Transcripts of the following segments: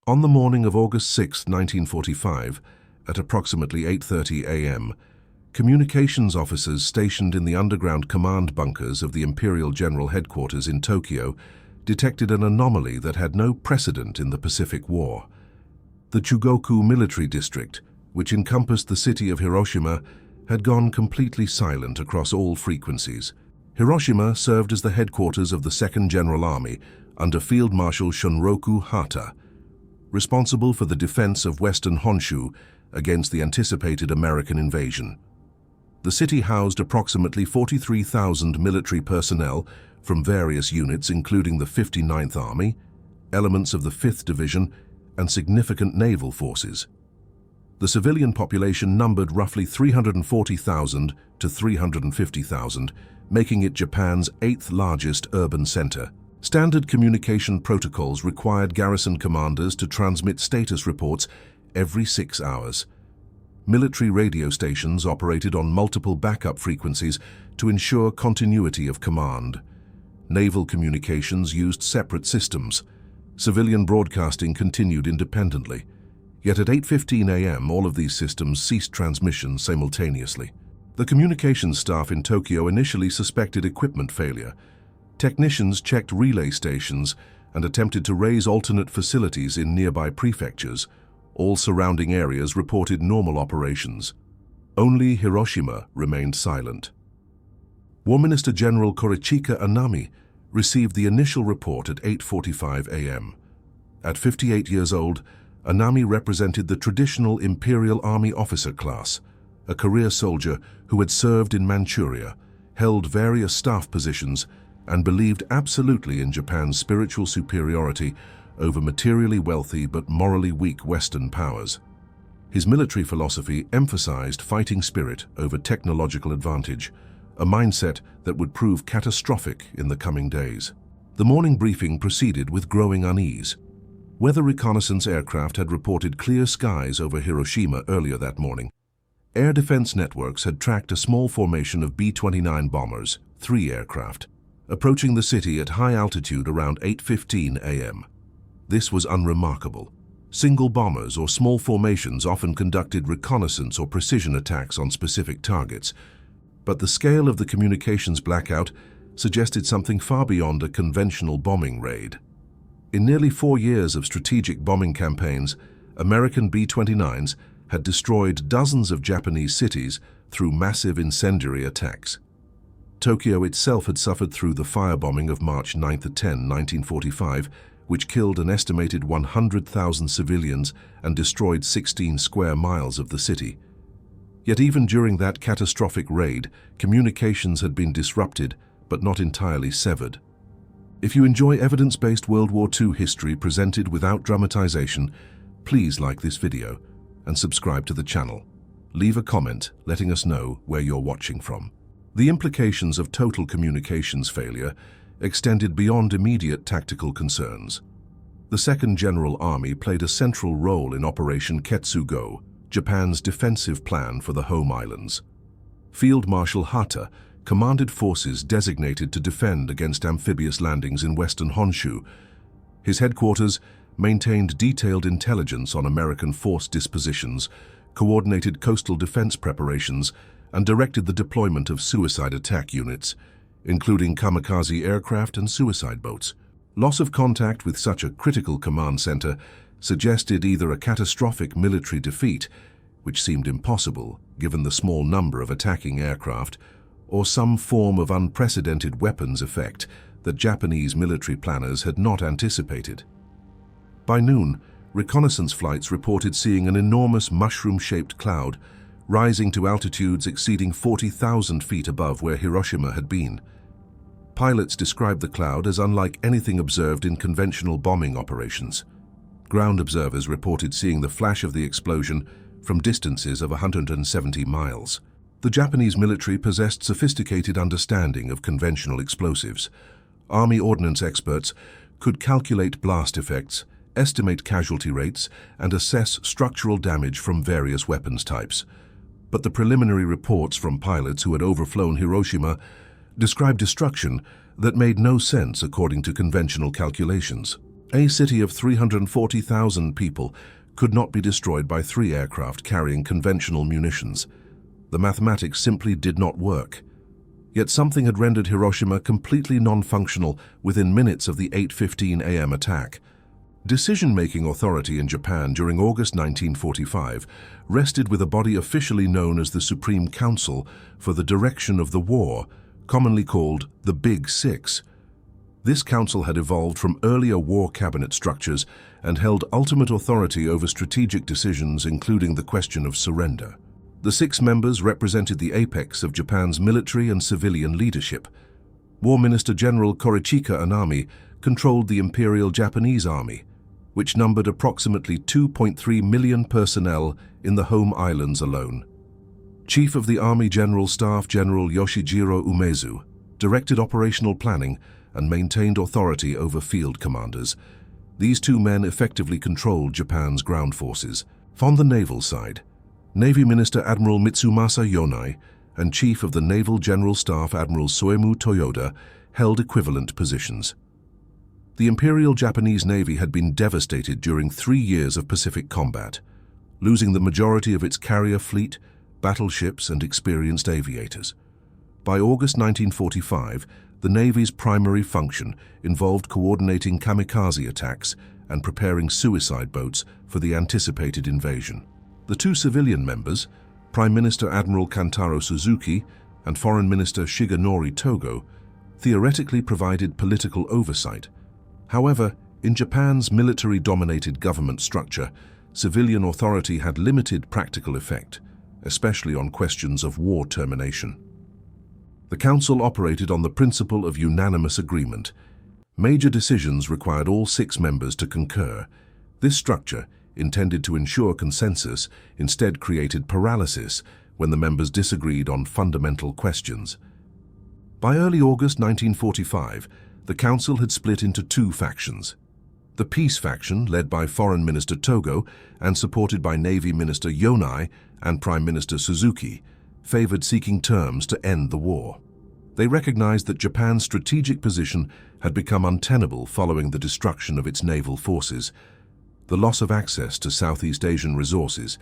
On the morning of August 6, 1945, at approximately 8:30 a.m., communications officers stationed in the underground command bunkers of the Imperial General Headquarters in Tokyo detected an anomaly that had no precedent in the Pacific War. The Chugoku military district, which encompassed the city of Hiroshima, had gone completely silent across all frequencies. Hiroshima served as the headquarters of the Second General Army under Field Marshal Shunroku Hata, responsible for the defense of Western Honshu against the anticipated American invasion. The city housed approximately 43,000 military personnel from various units including the 59th Army, elements of the 5th Division, and significant naval forces. The civilian population numbered roughly 340,000 to 350,000, making it Japan's 8th largest urban center. Standard communication protocols required garrison commanders to transmit status reports every 6 hours. Military radio stations operated on multiple backup frequencies to ensure continuity of command. Naval communications used separate systems. Civilian broadcasting continued independently. Yet at 8:15 a.m., all of these systems ceased transmission simultaneously. The communications staff in Tokyo initially suspected equipment failure. Technicians checked relay stations and attempted to raise alternate facilities in nearby prefectures. All surrounding areas reported normal operations. Only Hiroshima remained silent. War Minister General Korichika Anami received the initial report at 8:45 a.m. At 58 years old, Anami represented the traditional Imperial Army officer class, a career soldier who had served in Manchuria, held various staff positions, and believed absolutely in Japan's spiritual superiority over materially wealthy but morally weak Western powers. His military philosophy emphasized fighting spirit over technological advantage, a mindset that would prove catastrophic in the coming days. The morning briefing proceeded with growing unease. Weather reconnaissance aircraft had reported clear skies over Hiroshima earlier that morning. Air defense networks had tracked a small formation of B-29 bombers, 3 aircraft, approaching the city at high altitude around 8:15 a.m. This was unremarkable. Single bombers or small formations often conducted reconnaissance or precision attacks on specific targets, but the scale of the communications blackout suggested something far beyond a conventional bombing raid. In nearly 4 years of strategic bombing campaigns, American B-29s had destroyed dozens of Japanese cities through massive incendiary attacks. Tokyo itself had suffered through the firebombing of March 9–10, 1945, which killed an estimated 100,000 civilians and destroyed 16 square miles of the city. Yet even during that catastrophic raid, communications had been disrupted, but not entirely severed. If you enjoy evidence-based World War II history presented without dramatization, please like this video and subscribe to the channel. Leave a comment letting us know where you're watching from. The implications of total communications failure extended beyond immediate tactical concerns. The Second General Army played a central role in Operation Ketsugo, Japan's defensive plan for the home islands. Field Marshal Hata commanded forces designated to defend against amphibious landings in Western Honshu. His headquarters maintained detailed intelligence on American force dispositions, coordinated coastal defense preparations, and directed the deployment of suicide attack units, including kamikaze aircraft and suicide boats. Loss of contact with such a critical command center suggested either a catastrophic military defeat, which seemed impossible given the small number of attacking aircraft, or some form of unprecedented weapons effect that Japanese military planners had not anticipated. By noon, reconnaissance flights reported seeing an enormous mushroom-shaped cloud rising to altitudes exceeding 40,000 feet above where Hiroshima had been. Pilots described the cloud as unlike anything observed in conventional bombing operations. Ground observers reported seeing the flash of the explosion from distances of 170 miles. The Japanese military possessed sophisticated understanding of conventional explosives. Army ordnance experts could calculate blast effects, estimate casualty rates, and assess structural damage from various weapons types. But the preliminary reports from pilots who had overflown Hiroshima described destruction that made no sense according to conventional calculations. A city of 340,000 people could not be destroyed by 3 aircraft carrying conventional munitions. The mathematics simply did not work. Yet something had rendered Hiroshima completely non-functional within minutes of the 8:15 a.m. attack. Decision-making authority in Japan during August 1945 rested with a body officially known as the Supreme Council for the Direction of the War, commonly called the Big Six. This council had evolved from earlier war cabinet structures and held ultimate authority over strategic decisions, including the question of surrender. The 6 members represented the apex of Japan's military and civilian leadership. War Minister General Korichika Anami controlled the Imperial Japanese Army, which numbered approximately 2.3 million personnel in the home islands alone. Chief of the Army General Staff General Yoshijiro Umezu directed operational planning and maintained authority over field commanders. These 2 men effectively controlled Japan's ground forces. On the naval side, Navy Minister Admiral Mitsumasa Yonai and Chief of the Naval General Staff Admiral Soemu Toyoda held equivalent positions. The Imperial Japanese Navy had been devastated during 3 years of Pacific combat, losing the majority of its carrier fleet, battleships, and experienced aviators. By August 1945, the Navy's primary function involved coordinating kamikaze attacks and preparing suicide boats for the anticipated invasion. The 2 civilian members, Prime Minister Admiral Kantaro Suzuki and Foreign Minister Shigenori Togo, theoretically provided political oversight. However, in Japan's military-dominated government structure, civilian authority had limited practical effect, especially on questions of war termination. The Council operated on the principle of unanimous agreement. Major decisions required all 6 members to concur. This structure, intended to ensure consensus, instead created paralysis when the members disagreed on fundamental questions. By early August 1945, the Council had split into 2 factions. The peace faction, led by Foreign Minister Togo and supported by Navy Minister Yonai and Prime Minister Suzuki, favored seeking terms to end the war. They recognized that Japan's strategic position had become untenable following the destruction of its naval forces, the loss of access to Southeast Asian resources,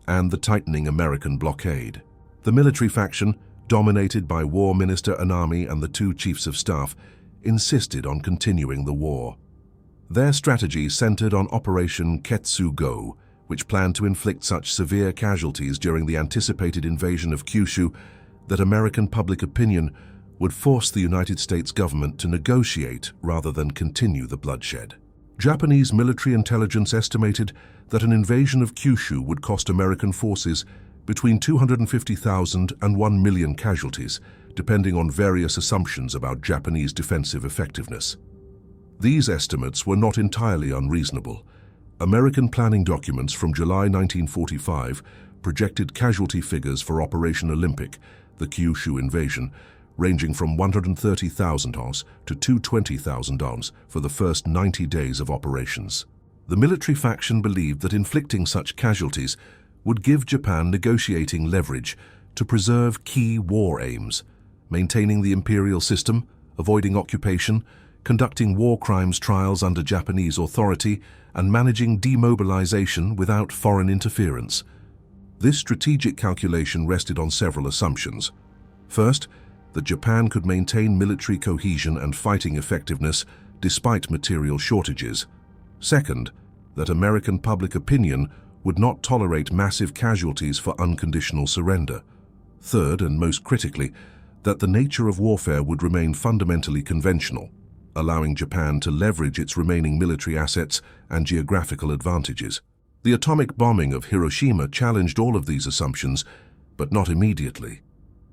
and the tightening American blockade. The military faction, dominated by War Minister Anami and the 2 chiefs of staff, insisted on continuing the war. Their strategy centered on Operation Ketsugo, which planned to inflict such severe casualties during the anticipated invasion of Kyushu that American public opinion would force the United States government to negotiate rather than continue the bloodshed. Japanese military intelligence estimated that an invasion of Kyushu would cost American forces between 250,000 and 1 million casualties, depending on various assumptions about Japanese defensive effectiveness. These estimates were not entirely unreasonable. American planning documents from July 1945 projected casualty figures for Operation Olympic, the Kyushu invasion, ranging from 130,000 ons to 220,000 ons for the first 90 days of operations. The military faction believed that inflicting such casualties would give Japan negotiating leverage to preserve key war aims, maintaining the imperial system, avoiding occupation, conducting war crimes trials under Japanese authority, and managing demobilization without foreign interference. This strategic calculation rested on several assumptions. First, that Japan could maintain military cohesion and fighting effectiveness despite material shortages. Second, that American public opinion would not tolerate massive casualties for unconditional surrender. Third, and most critically, that the nature of warfare would remain fundamentally conventional, allowing Japan to leverage its remaining military assets and geographical advantages. The atomic bombing of Hiroshima challenged all of these assumptions, but not immediately.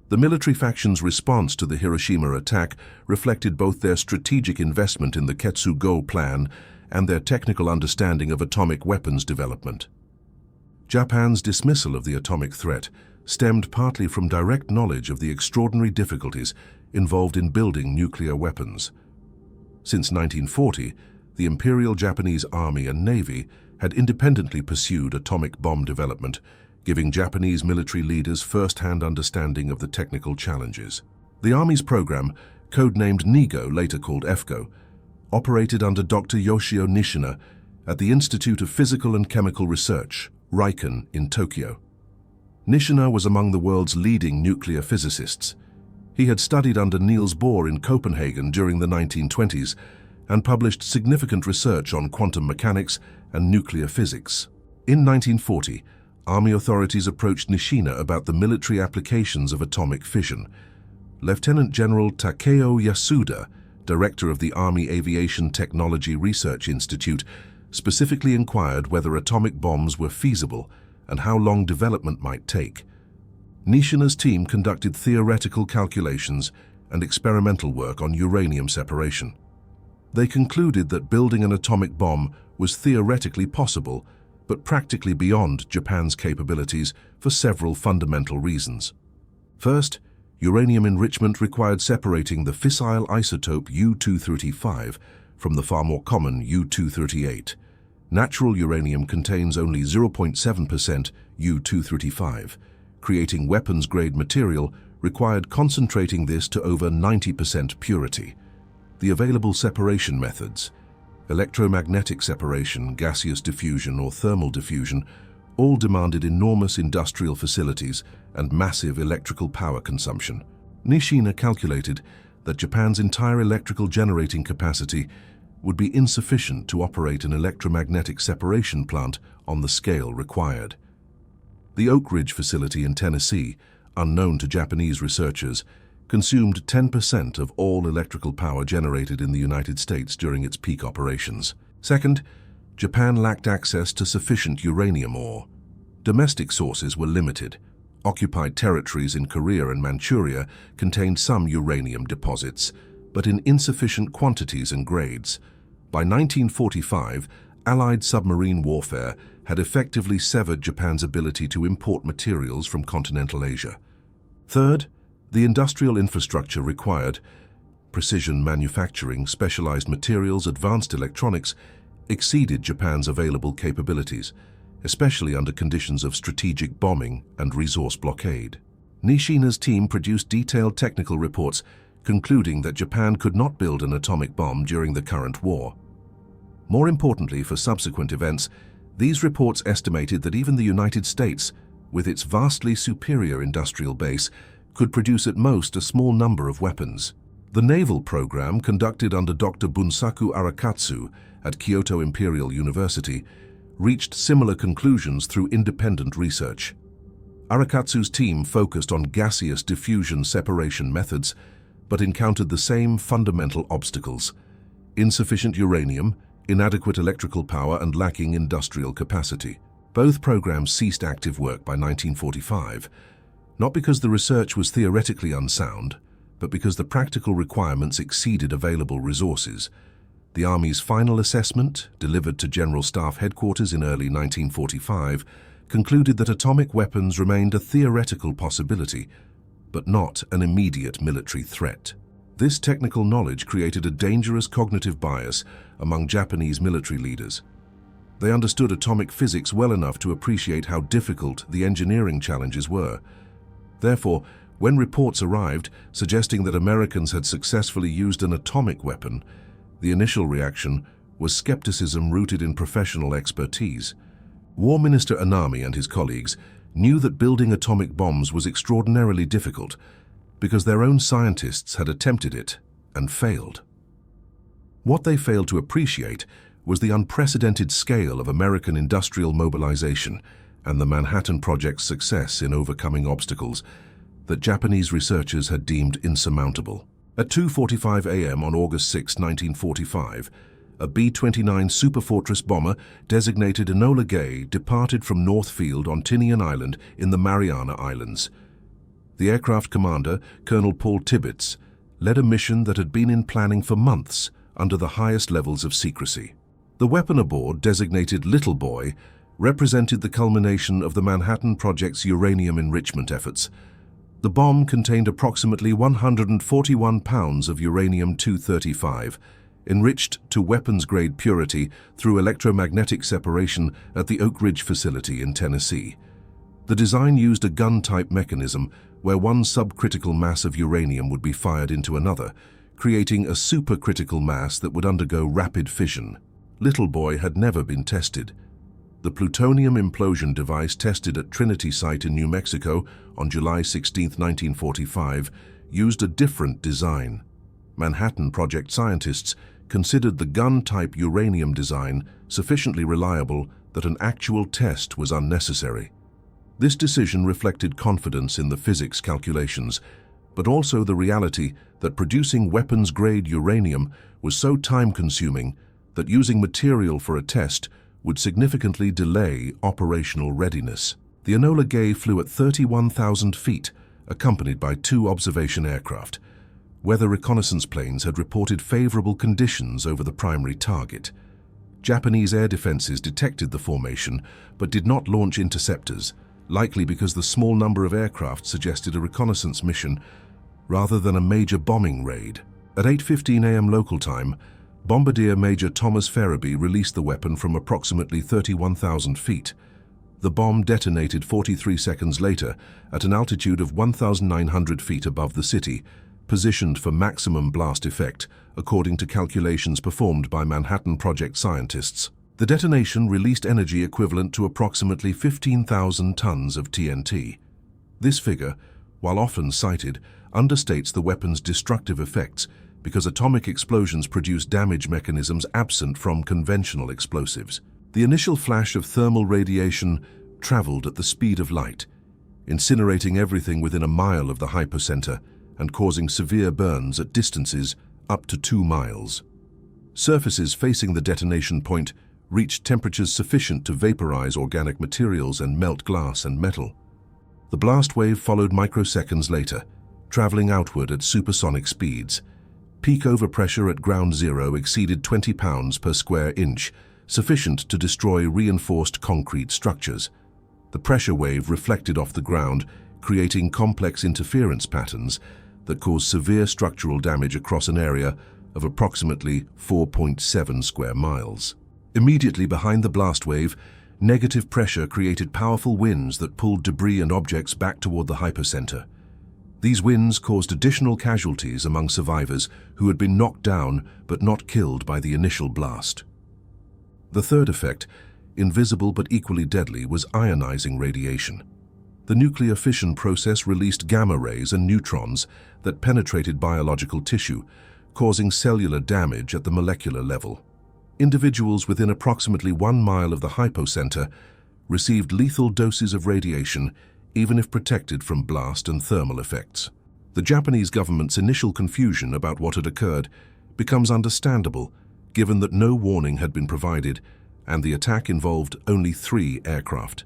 The military faction's response to the Hiroshima attack reflected both their strategic investment in the Ketsugo plan and their technical understanding of atomic weapons development. Japan's dismissal of the atomic threat stemmed partly from direct knowledge of the extraordinary difficulties involved in building nuclear weapons. Since 1940, the Imperial Japanese Army and Navy had independently pursued atomic bomb development, giving Japanese military leaders first-hand understanding of the technical challenges. The Army's program, codenamed NIGO, later called EFCO, operated under Dr. Yoshio Nishina at the Institute of Physical and Chemical Research, RIKEN, in Tokyo. Nishina was among the world's leading nuclear physicists. He had studied under Niels Bohr in Copenhagen during the 1920s and published significant research on quantum mechanics and nuclear physics. In 1940, Army authorities approached Nishina about the military applications of atomic fission. Lieutenant General Takeo Yasuda, director of the Army Aviation Technology Research Institute, specifically inquired whether atomic bombs were feasible and how long development might take. Nishina's team conducted theoretical calculations and experimental work on uranium separation. They concluded that building an atomic bomb was theoretically possible, but practically beyond Japan's capabilities for several fundamental reasons. First, uranium enrichment required separating the fissile isotope U-235 from the far more common U-238. Natural uranium contains only 0.7% U-235. Creating weapons-grade material required concentrating this to over 90% purity. The available separation methods, electromagnetic separation, gaseous diffusion, or thermal diffusion, all demanded enormous industrial facilities and massive electrical power consumption. Nishina calculated that Japan's entire electrical generating capacity would be insufficient to operate an electromagnetic separation plant on the scale required. The Oak Ridge facility in Tennessee, unknown to Japanese researchers, consumed 10% of all electrical power generated in the United States during its peak operations. Second, Japan lacked access to sufficient uranium ore. Domestic sources were limited. Occupied territories in Korea and Manchuria contained some uranium deposits, but in insufficient quantities and grades. By 1945, Allied submarine warfare had effectively severed Japan's ability to import materials from continental Asia. Third, the industrial infrastructure required, precision manufacturing, specialized materials, advanced electronics, exceeded Japan's available capabilities, especially under conditions of strategic bombing and resource blockade. Nishina's team produced detailed technical reports concluding that Japan could not build an atomic bomb during the current war. More importantly for subsequent events, these reports estimated that even the United States, with its vastly superior industrial base, could produce at most a small number of weapons. The naval program, conducted under Dr. Bunsaku Arakatsu at Kyoto Imperial University, reached similar conclusions through independent research. Arakatsu's team focused on gaseous diffusion separation methods, but encountered the same fundamental obstacles: insufficient uranium, inadequate electrical power, and lacking industrial capacity. Both programs ceased active work by 1945, not because the research was theoretically unsound, but because the practical requirements exceeded available resources. The Army's final assessment, delivered to General Staff headquarters in early 1945, concluded that atomic weapons remained a theoretical possibility, but not an immediate military threat. This technical knowledge created a dangerous cognitive bias among Japanese military leaders. They understood atomic physics well enough to appreciate how difficult the engineering challenges were. Therefore, when reports arrived suggesting that Americans had successfully used an atomic weapon, the initial reaction was skepticism rooted in professional expertise. War Minister Anami and his colleagues knew that building atomic bombs was extraordinarily difficult because their own scientists had attempted it and failed. What they failed to appreciate was the unprecedented scale of American industrial mobilization and the Manhattan Project's success in overcoming obstacles that Japanese researchers had deemed insurmountable. At 2:45 a.m. on August 6, 1945, a B-29 Superfortress bomber designated Enola Gay departed from North Field on Tinian Island in the Mariana Islands. The aircraft commander, Colonel Paul Tibbets, led a mission that had been in planning for months under the highest levels of secrecy. The weapon aboard, designated Little Boy, represented the culmination of the Manhattan Project's uranium enrichment efforts. The bomb contained approximately 141 pounds of uranium-235, enriched to weapons-grade purity through electromagnetic separation at the Oak Ridge facility in Tennessee. The design used a gun-type mechanism where one subcritical mass of uranium would be fired into another, creating a supercritical mass that would undergo rapid fission. Little Boy had never been tested. The plutonium implosion device tested at Trinity Site in New Mexico on July 16, 1945, used a different design. Manhattan Project scientists considered the gun-type uranium design sufficiently reliable that an actual test was unnecessary. This decision reflected confidence in the physics calculations, but also the reality that producing weapons-grade uranium was so time-consuming that using material for a test would significantly delay operational readiness. The Enola Gay flew at 31,000 feet, accompanied by 2 observation aircraft. Weather reconnaissance planes had reported favorable conditions over the primary target. Japanese air defenses detected the formation but did not launch interceptors, likely because the small number of aircraft suggested a reconnaissance mission rather than a major bombing raid. At 8:15 a.m. local time, Bombardier Major Thomas Ferriby released the weapon from approximately 31,000 feet. The bomb detonated 43 seconds later at an altitude of 1,900 feet above the city, positioned for maximum blast effect, according to calculations performed by Manhattan Project scientists. The detonation released energy equivalent to approximately 15,000 tons of TNT. This figure, while often cited, understates the weapon's destructive effects because atomic explosions produce damage mechanisms absent from conventional explosives. The initial flash of thermal radiation traveled at the speed of light, incinerating everything within a mile of the hypocenter and causing severe burns at distances up to 2 miles. Surfaces facing the detonation point reached temperatures sufficient to vaporize organic materials and melt glass and metal. The blast wave followed microseconds later, traveling outward at supersonic speeds. Peak overpressure at ground zero exceeded 20 pounds per square inch, sufficient to destroy reinforced concrete structures. The pressure wave reflected off the ground, creating complex interference patterns that caused severe structural damage across an area of approximately 4.7 square miles. Immediately behind the blast wave, negative pressure created powerful winds that pulled debris and objects back toward the hypocenter. These winds caused additional casualties among survivors who had been knocked down but not killed by the initial blast. The third effect, invisible but equally deadly, was ionizing radiation. The nuclear fission process released gamma rays and neutrons that penetrated biological tissue, causing cellular damage at the molecular level. Individuals within approximately 1 mile of the hypocenter received lethal doses of radiation, even if protected from blast and thermal effects. The Japanese government's initial confusion about what had occurred becomes understandable, given that no warning had been provided and the attack involved only 3 aircraft.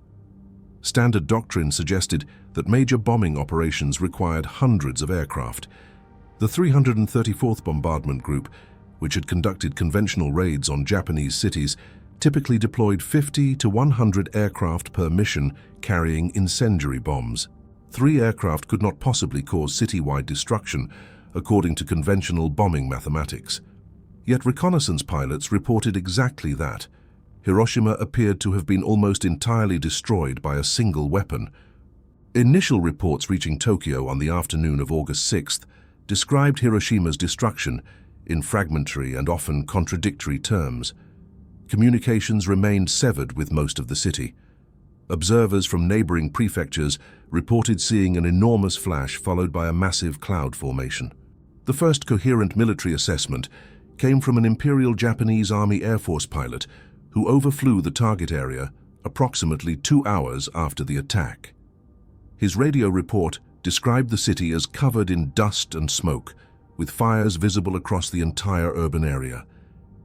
Standard doctrine suggested that major bombing operations required hundreds of aircraft. The 334th Bombardment Group, which had conducted conventional raids on Japanese cities, typically deployed 50 to 100 aircraft per mission carrying incendiary bombs. 3 aircraft could not possibly cause citywide destruction, according to conventional bombing mathematics. Yet reconnaissance pilots reported exactly that. Hiroshima appeared to have been almost entirely destroyed by a single weapon. Initial reports reaching Tokyo on the afternoon of August 6th described Hiroshima's destruction in fragmentary and often contradictory terms. Communications remained severed with most of the city. Observers from neighboring prefectures reported seeing an enormous flash followed by a massive cloud formation. The first coherent military assessment came from an Imperial Japanese Army Air Force pilot who overflew the target area approximately 2 hours after the attack. His radio report described the city as covered in dust and smoke, with fires visible across the entire urban area.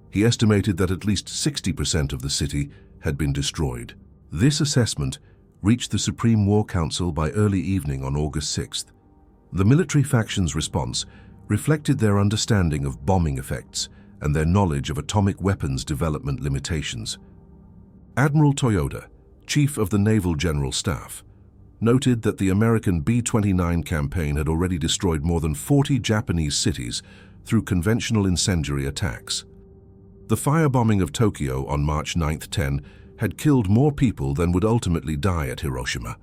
He estimated that at least 60% of the city had been destroyed. This assessment reached the Supreme War Council by early evening on August 6th. The military faction's response reflected their understanding of bombing effects and their knowledge of atomic weapons development limitations. Admiral Toyoda, chief of the Naval General Staff, noted that the American B-29 campaign had already destroyed more than 40 Japanese cities through conventional incendiary attacks. The firebombing of Tokyo on March 9-10 had killed more people than would ultimately die at Hiroshima.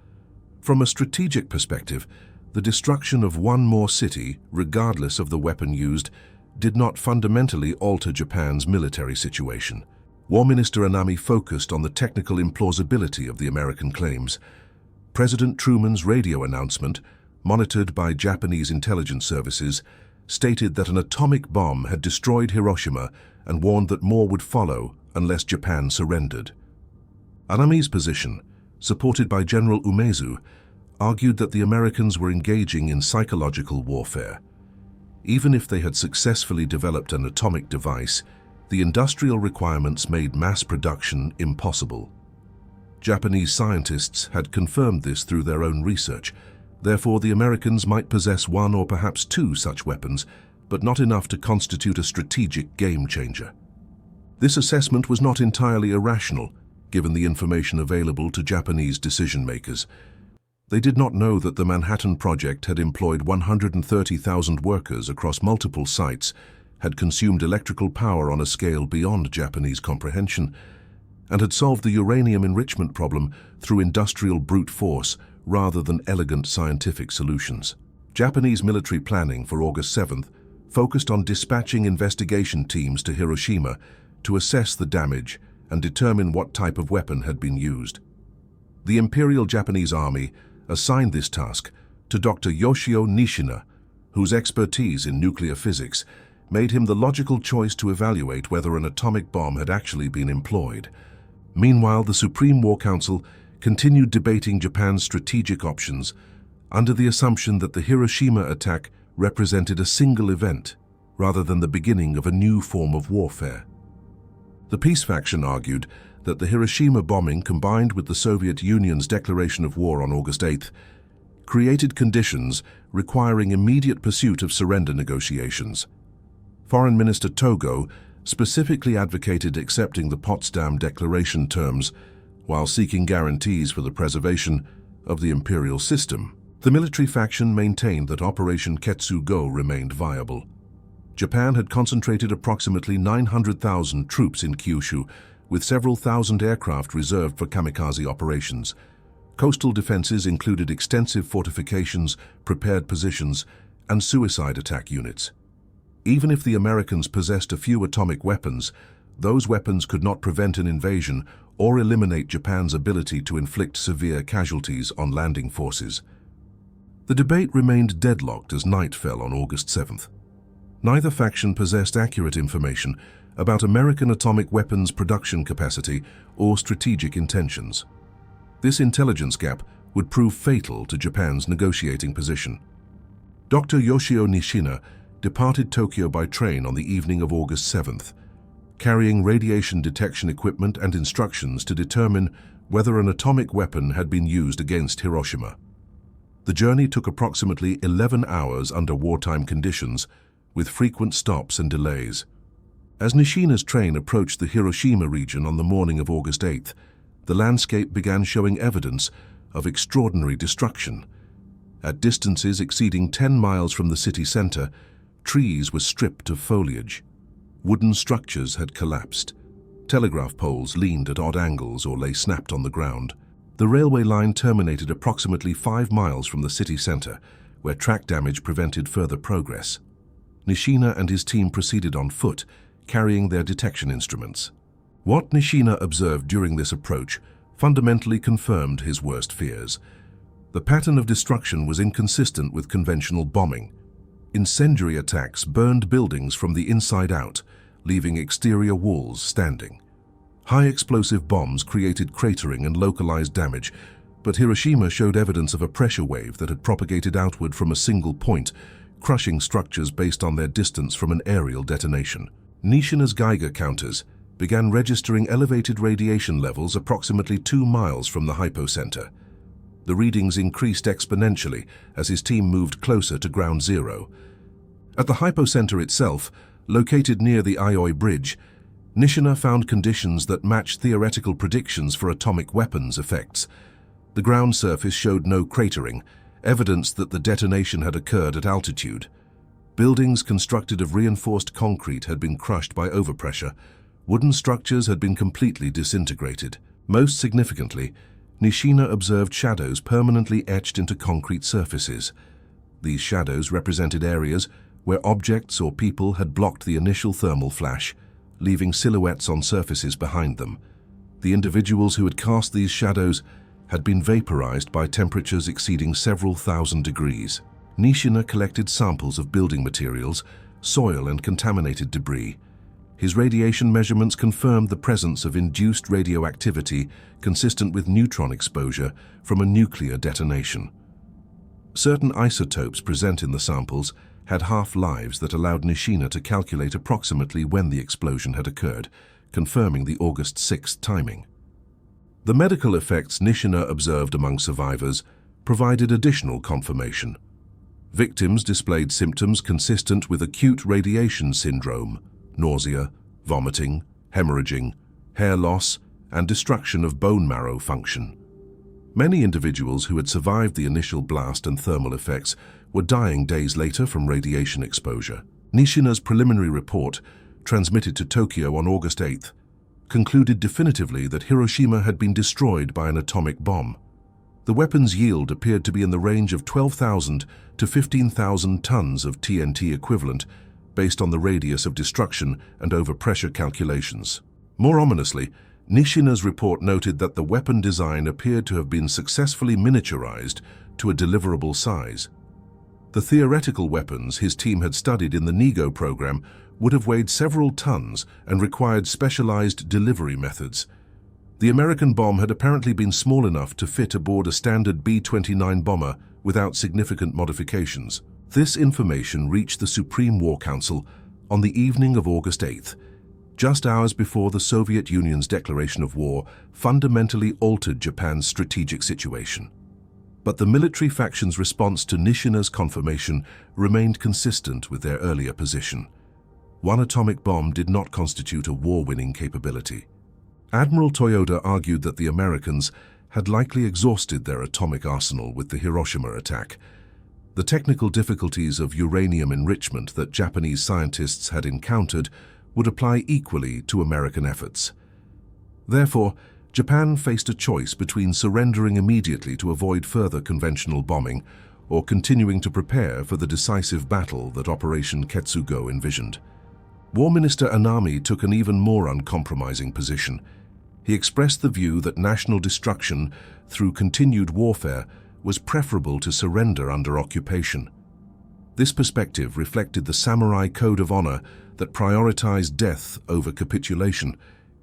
From a strategic perspective, the destruction of one more city, regardless of the weapon used, did not fundamentally alter Japan's military situation. War Minister Anami focused on the technical implausibility of the American claims. President Truman's radio announcement, monitored by Japanese intelligence services, stated that an atomic bomb had destroyed Hiroshima and warned that more would follow unless Japan surrendered. Anami's position, supported by General Umezu, argued that the Americans were engaging in psychological warfare. Even if they had successfully developed an atomic device, the industrial requirements made mass production impossible. Japanese scientists had confirmed this through their own research. Therefore, the Americans might possess one or perhaps two such weapons, but not enough to constitute a strategic game-changer. This assessment was not entirely irrational, given the information available to Japanese decision-makers. They did not know that the Manhattan Project had employed 130,000 workers across multiple sites, had consumed electrical power on a scale beyond Japanese comprehension, and had solved the uranium enrichment problem through industrial brute force rather than elegant scientific solutions. Japanese military planning for August 7th focused on dispatching investigation teams to Hiroshima to assess the damage and determine what type of weapon had been used. The Imperial Japanese Army assigned this task to Dr. Yoshio Nishina, whose expertise in nuclear physics made him the logical choice to evaluate whether an atomic bomb had actually been employed. Meanwhile, the Supreme War Council continued debating Japan's strategic options under the assumption that the Hiroshima attack represented a single event rather than the beginning of a new form of warfare. The peace faction argued that the Hiroshima bombing, combined with the Soviet Union's declaration of war on August 8th, created conditions requiring immediate pursuit of surrender negotiations. Foreign Minister Togo specifically advocated accepting the Potsdam Declaration terms while seeking guarantees for the preservation of the imperial system. The military faction maintained that Operation Ketsugo remained viable. Japan had concentrated approximately 900,000 troops in Kyushu, with several thousand aircraft reserved for kamikaze operations. Coastal defenses included extensive fortifications, prepared positions, and suicide attack units. Even if the Americans possessed a few atomic weapons, those weapons could not prevent an invasion or eliminate Japan's ability to inflict severe casualties on landing forces. The debate remained deadlocked as night fell on August 7th. Neither faction possessed accurate information about American atomic weapons production capacity or strategic intentions. This intelligence gap would prove fatal to Japan's negotiating position. Dr. Yoshio Nishina departed Tokyo by train on the evening of August 7th, carrying radiation detection equipment and instructions to determine whether an atomic weapon had been used against Hiroshima. The journey took approximately 11 hours under wartime conditions, with frequent stops and delays. As Nishina's train approached the Hiroshima region on the morning of August 8th, the landscape began showing evidence of extraordinary destruction. At distances exceeding 10 miles from the city center, trees were stripped of foliage. Wooden structures had collapsed. Telegraph poles leaned at odd angles or lay snapped on the ground. The railway line terminated approximately 5 miles from the city center, where track damage prevented further progress. Nishina and his team proceeded on foot, carrying their detection instruments. What Nishina observed during this approach fundamentally confirmed his worst fears. The pattern of destruction was inconsistent with conventional bombing. Incendiary attacks burned buildings from the inside out, leaving exterior walls standing. High-explosive bombs created cratering and localized damage, but Hiroshima showed evidence of a pressure wave that had propagated outward from a single point, crushing structures based on their distance from an aerial detonation. Nishina's Geiger counters began registering elevated radiation levels approximately 2 miles from the hypocenter. The readings increased exponentially as his team moved closer to ground zero. At the hypocenter itself, located near the Aioi Bridge, Nishina found conditions that matched theoretical predictions for atomic weapons effects. The ground surface showed no cratering, evidence that the detonation had occurred at altitude. Buildings constructed of reinforced concrete had been crushed by overpressure. Wooden structures had been completely disintegrated. Most significantly, Nishina observed shadows permanently etched into concrete surfaces. These shadows represented areas where objects or people had blocked the initial thermal flash, leaving silhouettes on surfaces behind them. The individuals who had cast these shadows had been vaporized by temperatures exceeding several thousand degrees. Nishina collected samples of building materials, soil and contaminated debris. His radiation measurements confirmed the presence of induced radioactivity consistent with neutron exposure from a nuclear detonation. Certain isotopes present in the samples had half-lives that allowed Nishina to calculate approximately when the explosion had occurred, confirming the August 6th timing. The medical effects Nishina observed among survivors provided additional confirmation. Victims displayed symptoms consistent with acute radiation syndrome, nausea, vomiting, hemorrhaging, hair loss, and destruction of bone marrow function. Many individuals who had survived the initial blast and thermal effects were dying days later from radiation exposure. Nishina's preliminary report, transmitted to Tokyo on August 8th, concluded definitively that Hiroshima had been destroyed by an atomic bomb. The weapon's yield appeared to be in the range of 12,000 to 15,000 tons of TNT equivalent, based on the radius of destruction and overpressure calculations. More ominously, Nishina's report noted that the weapon design appeared to have been successfully miniaturized to a deliverable size. The theoretical weapons his team had studied in the NEGO program would have weighed several tons and required specialized delivery methods. The American bomb had apparently been small enough to fit aboard a standard B-29 bomber without significant modifications. This information reached the Supreme War Council on the evening of August 8th, just hours before the Soviet Union's declaration of war fundamentally altered Japan's strategic situation. But the military faction's response to Nishina's confirmation remained consistent with their earlier position. One atomic bomb did not constitute a war-winning capability. Admiral Toyoda argued that the Americans had likely exhausted their atomic arsenal with the Hiroshima attack. The technical difficulties of uranium enrichment that Japanese scientists had encountered would apply equally to American efforts. Therefore, Japan faced a choice between surrendering immediately to avoid further conventional bombing or continuing to prepare for the decisive battle that Operation Ketsugo envisioned. War Minister Anami took an even more uncompromising position. He expressed the view that national destruction through continued warfare was preferable to surrender under occupation. This perspective reflected the samurai code of honor that prioritized death over capitulation,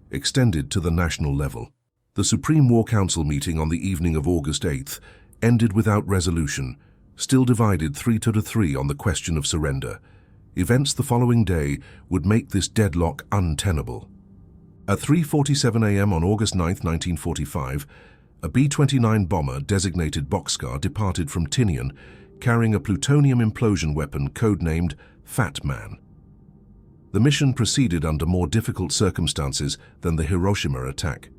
extended to the national level. The Supreme War Council meeting on the evening of August 8th ended without resolution, still divided 3-3 on the question of surrender. Events the following day would make this deadlock untenable. At 3:47 a.m. on August 9, 1945, a B-29 bomber designated Boxcar departed from Tinian, carrying a plutonium implosion weapon codenamed Fat Man. The mission proceeded under more difficult circumstances than the Hiroshima attack.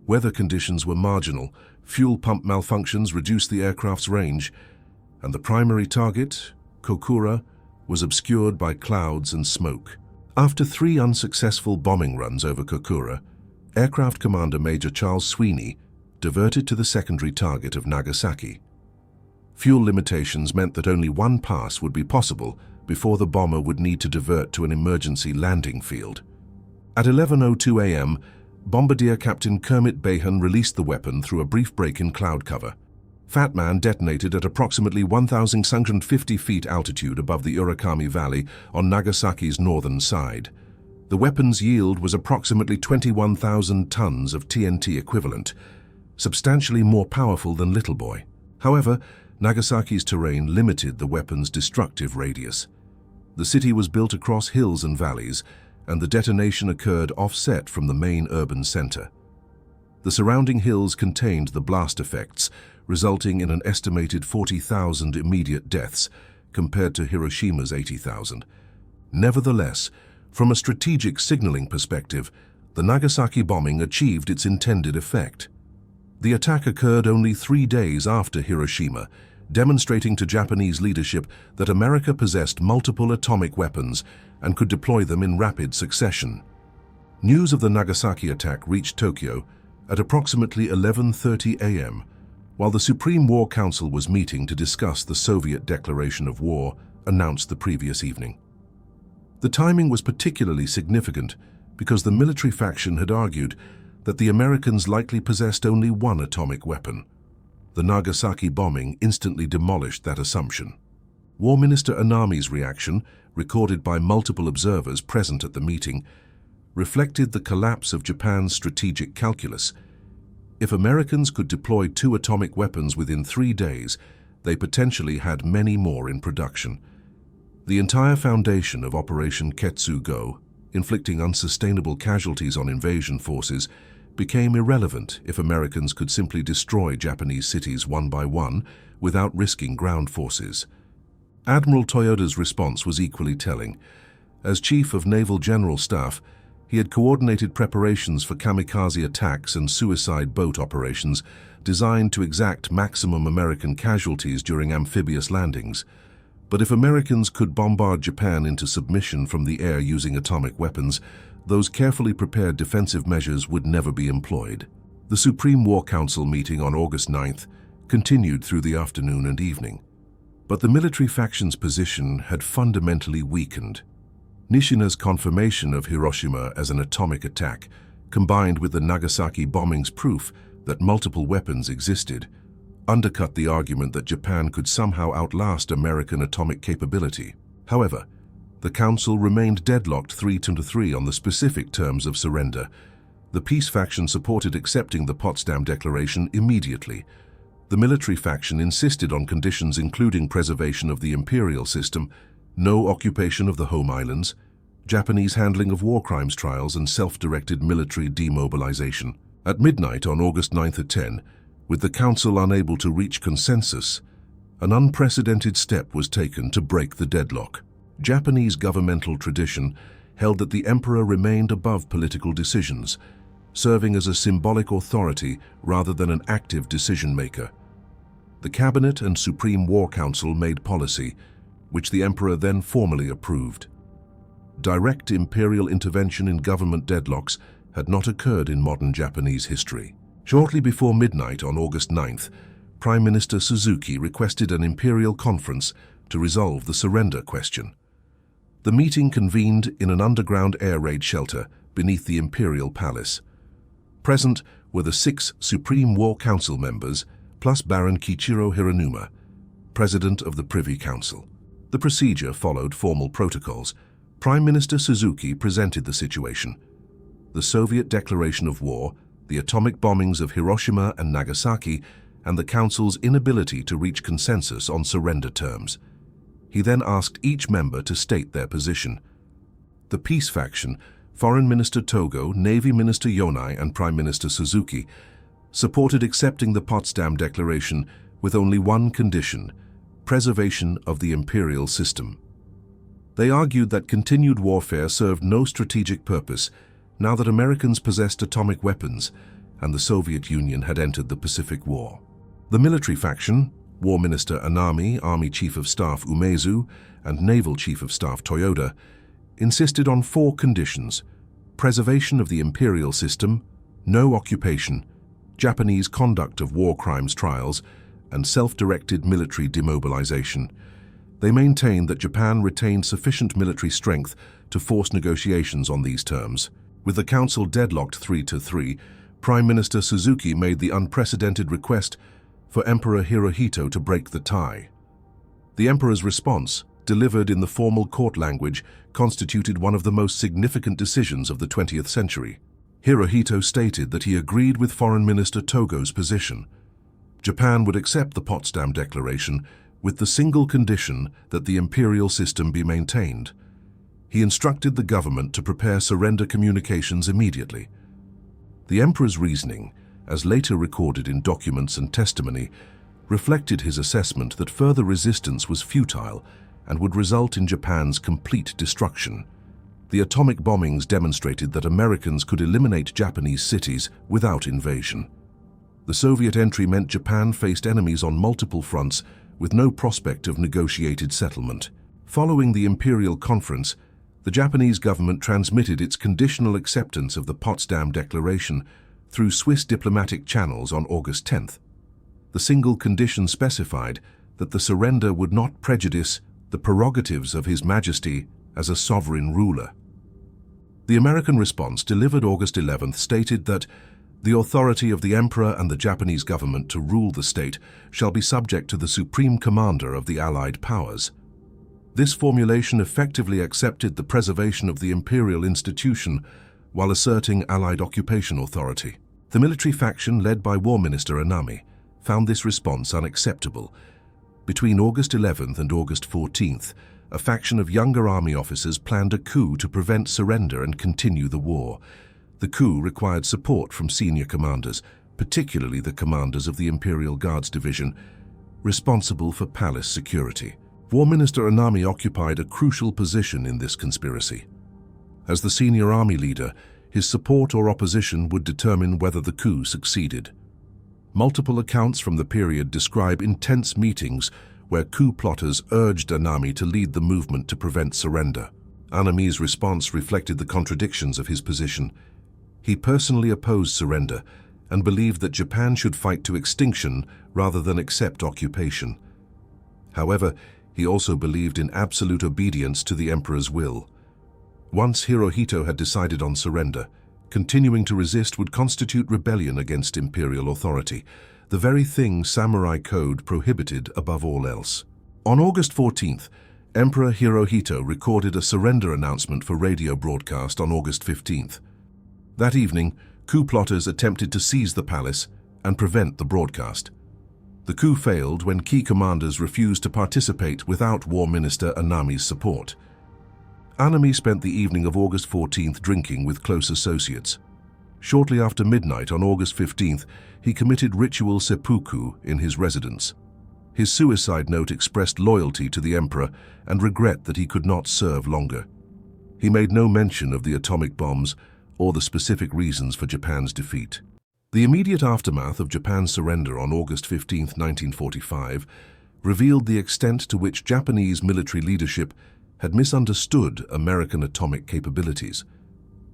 Weather conditions were marginal, fuel pump malfunctions reduced the aircraft's range, and the primary target, Kokura, was obscured by clouds and smoke. After 3 unsuccessful bombing runs over Kokura, Aircraft Commander Major Charles Sweeney diverted to the secondary target of Nagasaki. Fuel limitations meant that only one pass would be possible before the bomber would need to divert to an emergency landing field. At 11:02 a.m., Bombardier Captain Kermit Bayhan released the weapon through a brief break in cloud cover. Fat Man detonated at approximately 1,650 feet altitude above the Urakami Valley on Nagasaki's northern side. The weapon's yield was approximately 21,000 tons of TNT equivalent, substantially more powerful than Little Boy. However, Nagasaki's terrain limited the weapon's destructive radius. The city was built across hills and valleys, and the detonation occurred offset from the main urban center. The surrounding hills contained the blast effects, resulting in an estimated 40,000 immediate deaths, compared to Hiroshima's 80,000. Nevertheless, from a strategic signaling perspective, the Nagasaki bombing achieved its intended effect. The attack occurred only 3 days after Hiroshima, demonstrating to Japanese leadership that America possessed multiple atomic weapons and could deploy them in rapid succession. News of the Nagasaki attack reached Tokyo at approximately 11:30 a.m., while the Supreme War Council was meeting to discuss the Soviet declaration of war announced the previous evening. The timing was particularly significant because the military faction had argued that the Americans likely possessed only one atomic weapon. The Nagasaki bombing instantly demolished that assumption. War Minister Anami's reaction, recorded by multiple observers present at the meeting, reflected the collapse of Japan's strategic calculus. If Americans could deploy 2 atomic weapons within 3 days, they potentially had many more in production. The entire foundation of Operation Ketsugo, inflicting unsustainable casualties on invasion forces, became irrelevant if Americans could simply destroy Japanese cities one by one without risking ground forces. Admiral Toyoda's response was equally telling. As Chief of Naval General Staff, he had coordinated preparations for kamikaze attacks and suicide boat operations designed to exact maximum American casualties during amphibious landings. But if Americans could bombard Japan into submission from the air using atomic weapons, those carefully prepared defensive measures would never be employed. The Supreme War Council meeting on August 9th continued through the afternoon and evening. But the military faction's position had fundamentally weakened. Nishina's confirmation of Hiroshima as an atomic attack, combined with the Nagasaki bombing's proof that multiple weapons existed, undercut the argument that Japan could somehow outlast American atomic capability. However, the Council remained deadlocked 3-3 on the specific terms of surrender. The peace faction supported accepting the Potsdam Declaration immediately. The military faction insisted on conditions including preservation of the imperial system, no occupation of the home islands, Japanese handling of war crimes trials, and self-directed military demobilization. At midnight on August 9th at 10, with the Council unable to reach consensus, an unprecedented step was taken to break the deadlock. Japanese governmental tradition held that the emperor remained above political decisions, serving as a symbolic authority rather than an active decision-maker. The Cabinet and Supreme War Council made policy, which the emperor then formally approved. Direct imperial intervention in government deadlocks had not occurred in modern Japanese history. Shortly before midnight on August 9th, Prime Minister Suzuki requested an imperial conference to resolve the surrender question. The meeting convened in an underground air raid shelter beneath the Imperial Palace. Present were the 6 Supreme War Council members, plus Baron Kiichiro Hiranuma, President of the Privy Council. The procedure followed formal protocols. Prime Minister Suzuki presented the situation: the Soviet declaration of war, the atomic bombings of Hiroshima and Nagasaki, and the Council's inability to reach consensus on surrender terms. He then asked each member to state their position. The peace faction, Foreign Minister Togo, Navy Minister Yonai, and Prime Minister Suzuki, supported accepting the Potsdam Declaration with only one condition: preservation of the imperial system. They argued that continued warfare served no strategic purpose now that Americans possessed atomic weapons and the Soviet Union had entered the Pacific War. The military faction, War Minister Anami, Army Chief of Staff Umezu, and Naval Chief of Staff Toyoda, insisted on 4 conditions: preservation of the imperial system, no occupation, Japanese conduct of war crimes trials, and self-directed military demobilization. They maintained that Japan retained sufficient military strength to force negotiations on these terms. With the Council deadlocked 3-3, Prime Minister Suzuki made the unprecedented request for Emperor Hirohito to break the tie. The emperor's response, delivered in the formal court language, constituted one of the most significant decisions of the 20th century. Hirohito stated that he agreed with Foreign Minister Togo's position. Japan would accept the Potsdam Declaration with the single condition that the imperial system be maintained. He instructed the government to prepare surrender communications immediately. The emperor's reasoning, as later recorded in documents and testimony, reflected his assessment that further resistance was futile and would result in Japan's complete destruction. The atomic bombings demonstrated that Americans could eliminate Japanese cities without invasion. The Soviet entry meant Japan faced enemies on multiple fronts with no prospect of negotiated settlement. Following the Imperial Conference, the Japanese government transmitted its conditional acceptance of the Potsdam Declaration through Swiss diplomatic channels on August 10th. The single condition specified that the surrender would not prejudice the prerogatives of His Majesty as a sovereign ruler. The American response, delivered August 11th, stated that the authority of the Emperor and the Japanese government to rule the state shall be subject to the supreme commander of the Allied powers. This formulation effectively accepted the preservation of the imperial institution while asserting Allied occupation authority. The military faction led by War Minister Anami found this response unacceptable. Between August 11th and August 14th, a faction of younger army officers planned a coup to prevent surrender and continue the war. The coup required support from senior commanders, particularly the commanders of the Imperial Guards Division, responsible for palace security. War Minister Anami occupied a crucial position in this conspiracy. As the senior army leader, his support or opposition would determine whether the coup succeeded. Multiple accounts from the period describe intense meetings where coup plotters urged Anami to lead the movement to prevent surrender. Anami's response reflected the contradictions of his position. He personally opposed surrender and believed that Japan should fight to extinction rather than accept occupation. However, he also believed in absolute obedience to the emperor's will. Once Hirohito had decided on surrender, continuing to resist would constitute rebellion against imperial authority, the very thing samurai code prohibited above all else. On August 14th, Emperor Hirohito recorded a surrender announcement for radio broadcast on August 15th. That evening, coup plotters attempted to seize the palace and prevent the broadcast. The coup failed when key commanders refused to participate without War Minister Anami's support. Anami spent the evening of August 14th drinking with close associates. Shortly after midnight on August 15th, he committed ritual seppuku in his residence. His suicide note expressed loyalty to the emperor and regret that he could not serve longer. He made no mention of the atomic bombs or the specific reasons for Japan's defeat. The immediate aftermath of Japan's surrender on August 15, 1945, revealed the extent to which Japanese military leadership had misunderstood American atomic capabilities.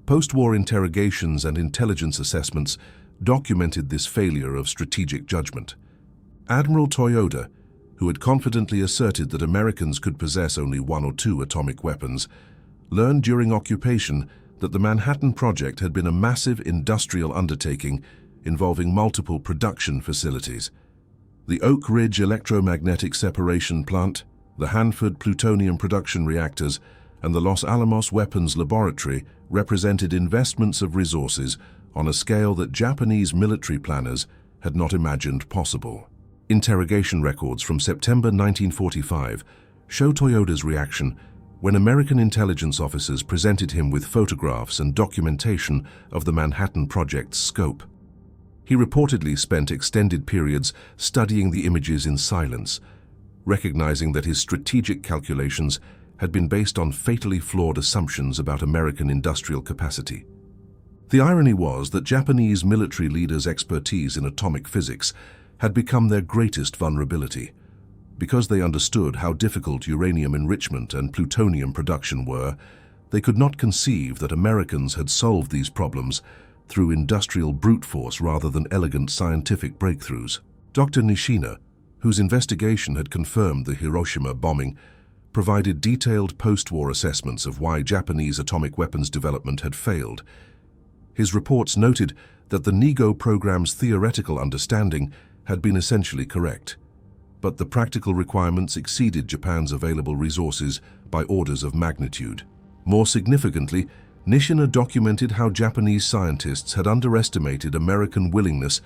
Post-war interrogations and intelligence assessments documented this failure of strategic judgment. Admiral Toyoda, who had confidently asserted that Americans could possess only 1 or 2 atomic weapons, learned during occupation that the Manhattan Project had been a massive industrial undertaking involving multiple production facilities. The Oak Ridge Electromagnetic Separation Plant, the Hanford Plutonium Production Reactors, and the Los Alamos Weapons Laboratory represented investments of resources on a scale that Japanese military planners had not imagined possible. Interrogation records from September 1945 show Toyoda's reaction when American intelligence officers presented him with photographs and documentation of the Manhattan Project's scope. He reportedly spent extended periods studying the images in silence, recognizing that his strategic calculations had been based on fatally flawed assumptions about American industrial capacity. The irony was that Japanese military leaders' expertise in atomic physics had become their greatest vulnerability. Because they understood how difficult uranium enrichment and plutonium production were, they could not conceive that Americans had solved these problems through industrial brute force rather than elegant scientific breakthroughs. Dr. Nishina, whose investigation had confirmed the Hiroshima bombing, provided detailed post-war assessments of why Japanese atomic weapons development had failed. His reports noted that the NIGO program's theoretical understanding had been essentially correct, but the practical requirements exceeded Japan's available resources by orders of magnitude. More significantly, Nishina documented how Japanese scientists had underestimated American willingness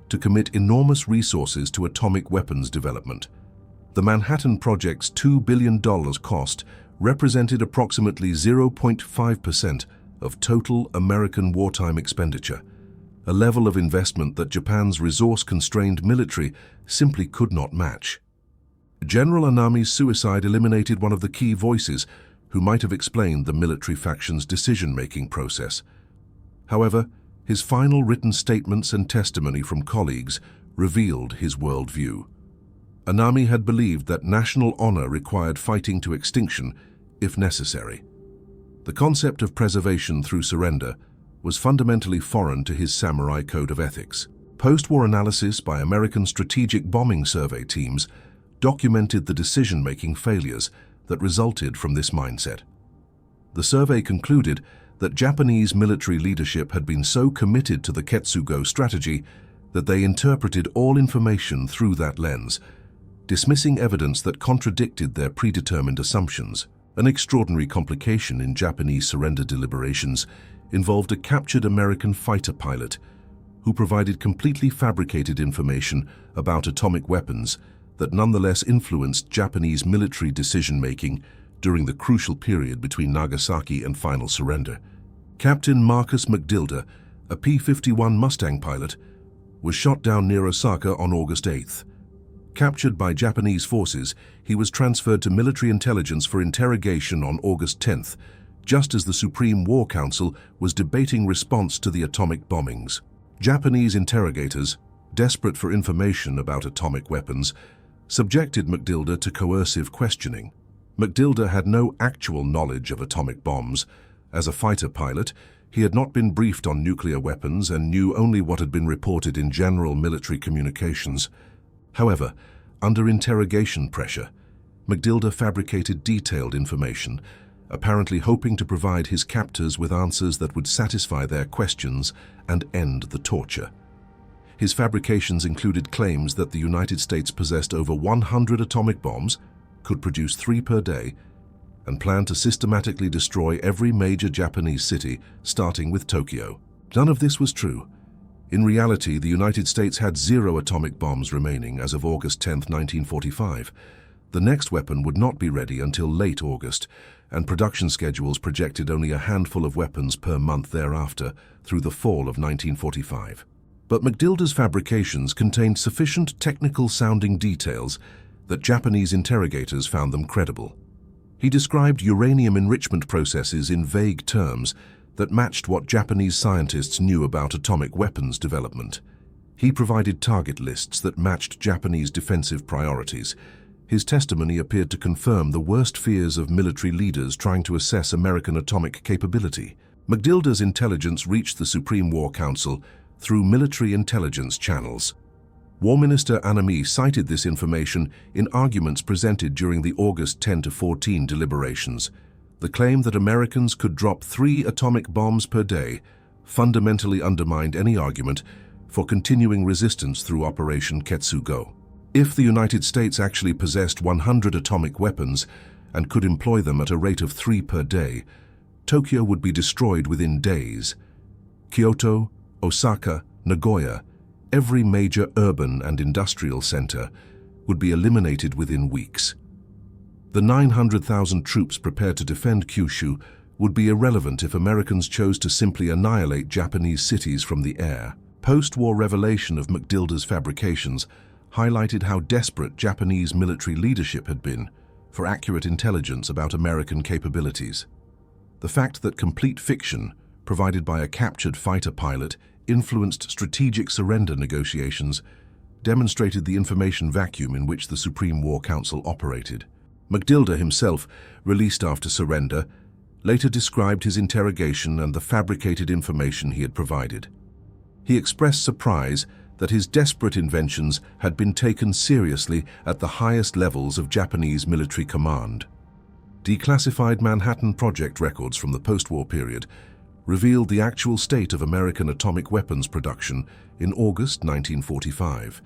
to commit enormous resources to atomic weapons development. The Manhattan Project's $2 billion cost represented approximately 0.5% of total American wartime expenditure, a level of investment that Japan's resource-constrained military simply could not match. General Anami's suicide eliminated one of the key voices who might have explained the military faction's decision-making process. However, his final written statements and testimony from colleagues revealed his worldview. Anami had believed that national honor required fighting to extinction if necessary. The concept of preservation through surrender was fundamentally foreign to his samurai code of ethics. Post-war analysis by American strategic bombing survey teams documented the decision-making failures that resulted from this mindset. The survey concluded that Japanese military leadership had been so committed to the Ketsugo strategy that they interpreted all information through that lens, dismissing evidence that contradicted their predetermined assumptions. An extraordinary complication in Japanese surrender deliberations involved a captured American fighter pilot who provided completely fabricated information about atomic weapons that nonetheless influenced Japanese military decision-making during the crucial period between Nagasaki and final surrender. Captain Marcus McDilder, a P-51 Mustang pilot, was shot down near Osaka on August 8th. Captured by Japanese forces, he was transferred to military intelligence for interrogation on August 10th, just as the Supreme War Council was debating response to the atomic bombings. Japanese interrogators, desperate for information about atomic weapons, subjected McDilder to coercive questioning. McDilder had no actual knowledge of atomic bombs. As a fighter pilot, he had not been briefed on nuclear weapons and knew only what had been reported in general military communications. However, under interrogation pressure, McDilder fabricated detailed information, apparently hoping to provide his captors with answers that would satisfy their questions and end the torture. His fabrications included claims that the United States possessed over 100 atomic bombs, could produce 3 per day, and planned to systematically destroy every major Japanese city, starting with Tokyo. None of this was true. In reality, the United States had 0 atomic bombs remaining as of August 10, 1945. The next weapon would not be ready until late August, and production schedules projected only a handful of weapons per month thereafter, through the fall of 1945. But McDilder's fabrications contained sufficient technical-sounding details that Japanese interrogators found them credible. He described uranium enrichment processes in vague terms that matched what Japanese scientists knew about atomic weapons development. He provided target lists that matched Japanese defensive priorities. His testimony appeared to confirm the worst fears of military leaders trying to assess American atomic capability. McDilder's intelligence reached the Supreme War Council through military intelligence channels. War Minister Anami cited this information in arguments presented during the August 10-14 deliberations. The claim that Americans could drop 3 atomic bombs per day fundamentally undermined any argument for continuing resistance through Operation Ketsugo. If the United States actually possessed 100 atomic weapons and could employ them at a rate of 3 per day, Tokyo would be destroyed within days. Kyoto, Osaka, Nagoya, every major urban and industrial center, would be eliminated within weeks. The 900,000 troops prepared to defend Kyushu would be irrelevant if Americans chose to simply annihilate Japanese cities from the air. Post-war revelation of McDilder's fabrications highlighted how desperate Japanese military leadership had been for accurate intelligence about American capabilities. The fact that complete fiction, provided by a captured fighter pilot, influenced strategic surrender negotiations demonstrated the information vacuum in which the Supreme War Council operated. McDilder himself, released after surrender, later described his interrogation and the fabricated information he had provided. He expressed surprise that his desperate inventions had been taken seriously at the highest levels of Japanese military command. Declassified Manhattan Project records from the post-war period revealed the actual state of American atomic weapons production in August 1945,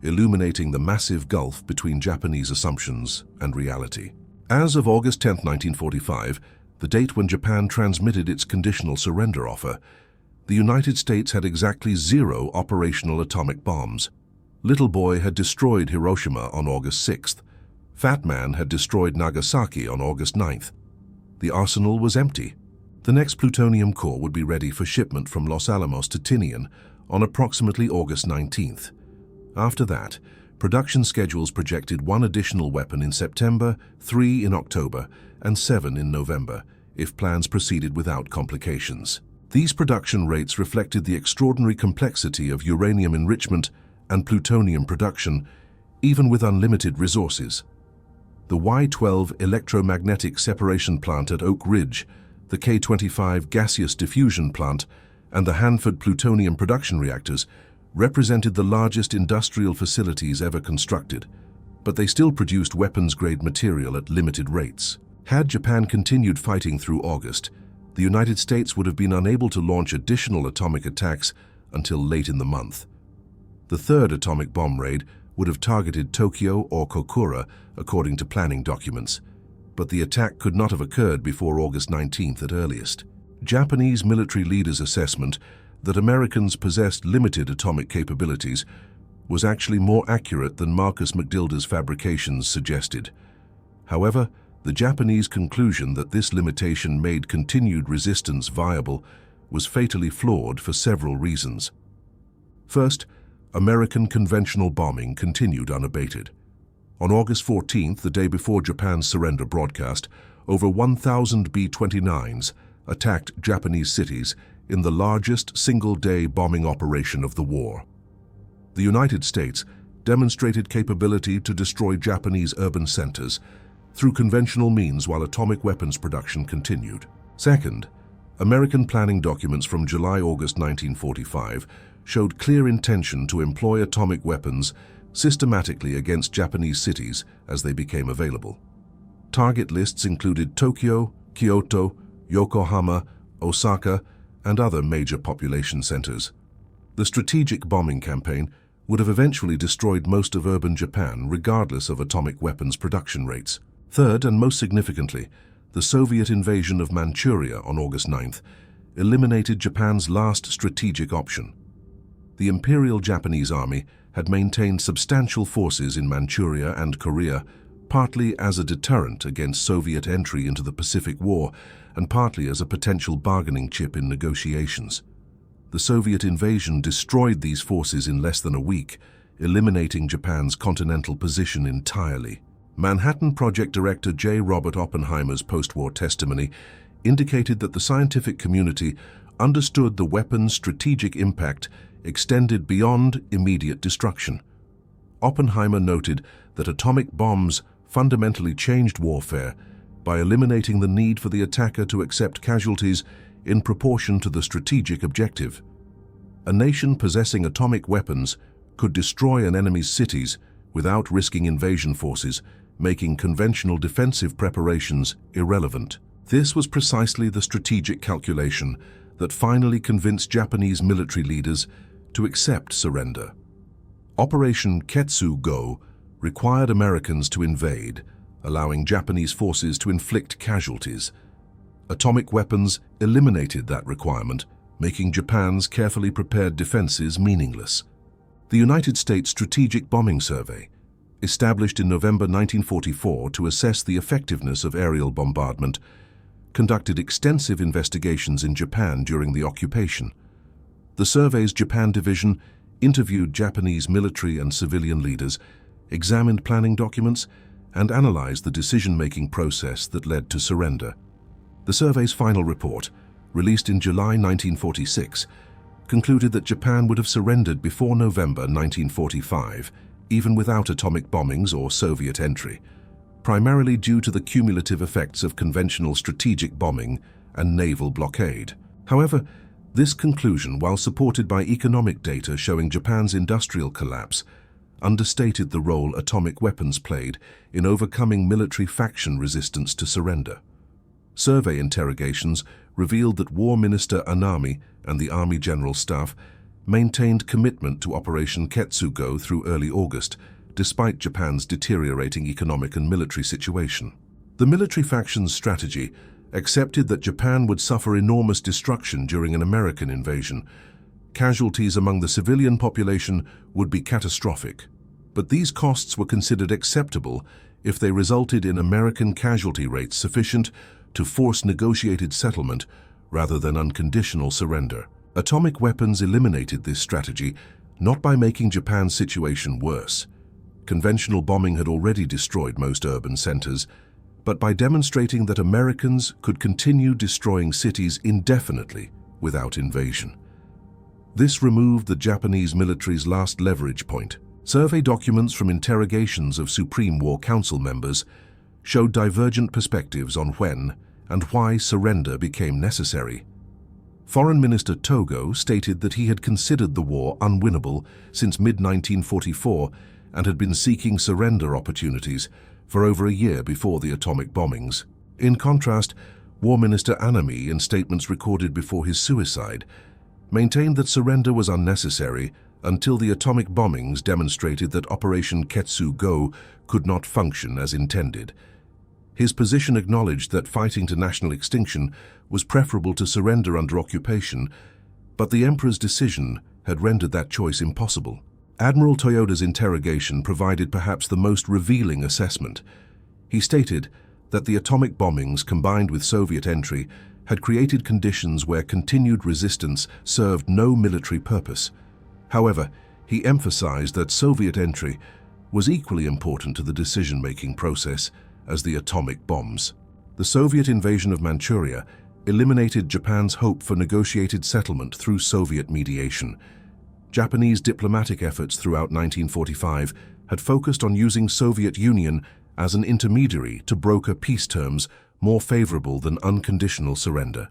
illuminating the massive gulf between Japanese assumptions and reality. As of August 10, 1945, the date when Japan transmitted its conditional surrender offer, the United States had exactly 0 operational atomic bombs. Little Boy had destroyed Hiroshima on August 6th. Fat Man had destroyed Nagasaki on August 9th. The arsenal was empty. The next plutonium core would be ready for shipment from Los Alamos to Tinian on approximately August 19th. After that, production schedules projected 1 additional weapon in September, 3 in October, and 7 in November, if plans proceeded without complications. These production rates reflected the extraordinary complexity of uranium enrichment and plutonium production, even with unlimited resources. The Y-12 electromagnetic separation plant at Oak Ridge, the K-25 gaseous diffusion plant, and the Hanford plutonium production reactors represented the largest industrial facilities ever constructed. but they still produced weapons-grade material at limited rates. Had Japan continued fighting through August, the United States would have been unable to launch additional atomic attacks until late in the month. The third atomic bomb raid would have targeted Tokyo or Kokura, according to planning documents, but the attack could not have occurred before August 19th at earliest. Japanese military leaders' assessment that Americans possessed limited atomic capabilities was actually more accurate than Marcus McDilda's fabrications suggested. However, the Japanese conclusion that this limitation made continued resistance viable was fatally flawed for several reasons. First, American conventional bombing continued unabated. On August 14th, the day before Japan's surrender broadcast, over 1,000 B-29s attacked Japanese cities in the largest single-day bombing operation of the war. The United States demonstrated capability to destroy Japanese urban centers through conventional means while atomic weapons production continued. Second, American planning documents from July-August 1945 showed clear intention to employ atomic weapons systematically against Japanese cities as they became available. Target lists included Tokyo, Kyoto, Yokohama, Osaka, and other major population centers. The strategic bombing campaign would have eventually destroyed most of urban Japan regardless of atomic weapons production rates. Third, and most significantly, the Soviet invasion of Manchuria on August 9th eliminated Japan's last strategic option. The Imperial Japanese Army had maintained substantial forces in Manchuria and Korea, partly as a deterrent against Soviet entry into the Pacific War and partly as a potential bargaining chip in negotiations. The Soviet invasion destroyed these forces in less than a week, eliminating Japan's continental position entirely. Manhattan Project Director J. Robert Oppenheimer's post-war testimony indicated that the scientific community understood the weapon's strategic impact extended beyond immediate destruction. Oppenheimer noted that atomic bombs fundamentally changed warfare by eliminating the need for the attacker to accept casualties in proportion to the strategic objective. A nation possessing atomic weapons could destroy an enemy's cities without risking invasion forces, making conventional defensive preparations irrelevant. This was precisely the strategic calculation that finally convinced Japanese military leaders to accept surrender. Operation Ketsugo required Americans to invade, allowing Japanese forces to inflict casualties. Atomic weapons eliminated that requirement, making Japan's carefully prepared defenses meaningless. The United States Strategic Bombing Survey, established in November 1944 to assess the effectiveness of aerial bombardment, conducted extensive investigations in Japan during the occupation. The survey's Japan division interviewed Japanese military and civilian leaders, examined planning documents, and analyzed the decision-making process that led to surrender. The survey's final report, released in July 1946, concluded that Japan would have surrendered before November 1945, even without atomic bombings or Soviet entry, primarily due to the cumulative effects of conventional strategic bombing and naval blockade. However, this conclusion, while supported by economic data showing Japan's industrial collapse, understated the role atomic weapons played in overcoming military faction resistance to surrender. Survey interrogations revealed that War Minister Anami and the Army General Staff maintained commitment to Operation Ketsugo through early August, despite Japan's deteriorating economic and military situation. The military faction's strategy accepted that Japan would suffer enormous destruction during an American invasion. Casualties among the civilian population would be catastrophic, but these costs were considered acceptable if they resulted in American casualty rates sufficient to force negotiated settlement rather than unconditional surrender. Atomic weapons eliminated this strategy, not by making Japan's situation worse. Conventional bombing had already destroyed most urban centers, but by demonstrating that Americans could continue destroying cities indefinitely without invasion. This removed the Japanese military's last leverage point. Survey documents from interrogations of Supreme War Council members showed divergent perspectives on when and why surrender became necessary. Foreign Minister Togo stated that he had considered the war unwinnable since mid-1944 and had been seeking surrender opportunities for over a year before the atomic bombings. In contrast, War Minister Anami, in statements recorded before his suicide, maintained that surrender was unnecessary until the atomic bombings demonstrated that Operation Ketsugo could not function as intended. His position acknowledged that fighting to national extinction was preferable to surrender under occupation, but the Emperor's decision had rendered that choice impossible. Admiral Toyoda's interrogation provided perhaps the most revealing assessment. He stated that the atomic bombings combined with Soviet entry had created conditions where continued resistance served no military purpose. However, he emphasized that Soviet entry was equally important to the decision-making process as the atomic bombs. The Soviet invasion of Manchuria eliminated Japan's hope for negotiated settlement through Soviet mediation. Japanese diplomatic efforts throughout 1945 had focused on using Soviet Union as an intermediary to broker peace terms more favorable than unconditional surrender.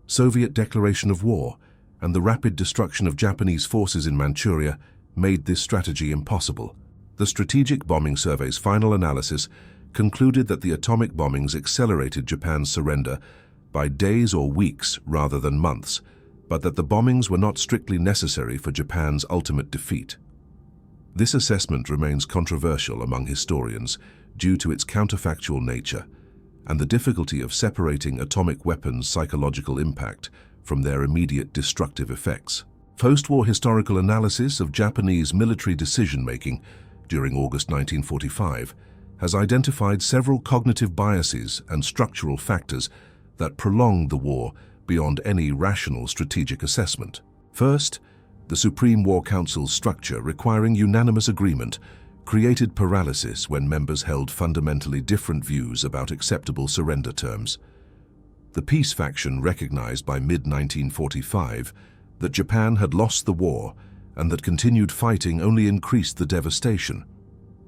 Soviet declaration of war and the rapid destruction of Japanese forces in Manchuria made this strategy impossible. The Strategic Bombing Survey's final analysis concluded that the atomic bombings accelerated Japan's surrender by days or weeks rather than months, but that the bombings were not strictly necessary for Japan's ultimate defeat. This assessment remains controversial among historians due to its counterfactual nature and the difficulty of separating atomic weapons' psychological impact from their immediate destructive effects. Post-war historical analysis of Japanese military decision-making during August 1945 has identified several cognitive biases and structural factors that prolonged the war beyond any rational strategic assessment. First, the Supreme War Council's structure requiring unanimous agreement created paralysis when members held fundamentally different views about acceptable surrender terms. The peace faction recognized by mid-1945 that Japan had lost the war and that continued fighting only increased the devastation.